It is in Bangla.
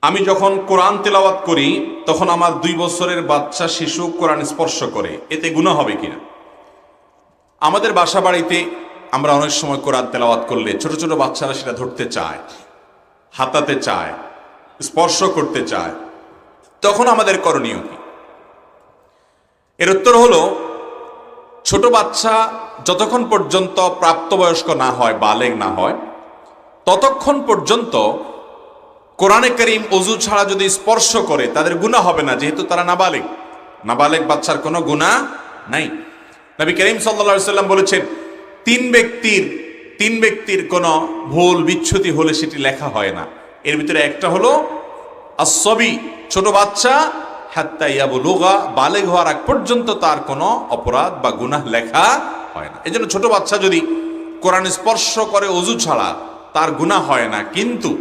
আমি যখন কোরআন তেলাওয়াত করি তখন আমার 2 বছরের বাচ্চা শিশু কোরআন স্পর্শ করে, এতে গুনাহ হবে কিনা? আমাদের বাসা বাড়িতে আমরা অনেক সময় কোরআন তেলাওয়াত করলে ছোট ছোট বাচ্চারা সেটা ধরতে চায়, হাতাতে চায়, স্পর্শ করতে চায়, তখন আমাদের করণীয় কি? এর উত্তর হলো, ছোট বাচ্চা যতক্ষণ পর্যন্ত প্রাপ্তবয়স্ক না হয়, বালেগ না হয়, ততক্ষণ পর্যন্ত কোরআনে কারীম ওযু ছাড়া যদি স্পর্শ করে তাদের গুনাহ হবে না, যেহেতু তারা নাবালেগ। নাবালেগ বাচ্চার কোনো গুনাহ নাই। নবী করিম সাল্লাল্লাহু আলাইহি সাল্লাম বলেছেন, তিন ব্যক্তির কোনো ভুল বিচ্যুতি হলে সেটি লেখা হয় না। এর ভিতরে একটা হলো আস-সবী, ছোট বাচ্চা, হাত্তা ইয়াবলুগা, বালেগ হওয়ার আগ পর্যন্ত তার কোনো অপরাধ বা গুনাহ লেখা হয় না। এজন্য ছোট বাচ্চা যদি কোরআন স্পর্শ করে ওযু ছাড়া তার গুনাহ হয় না, কিন্তু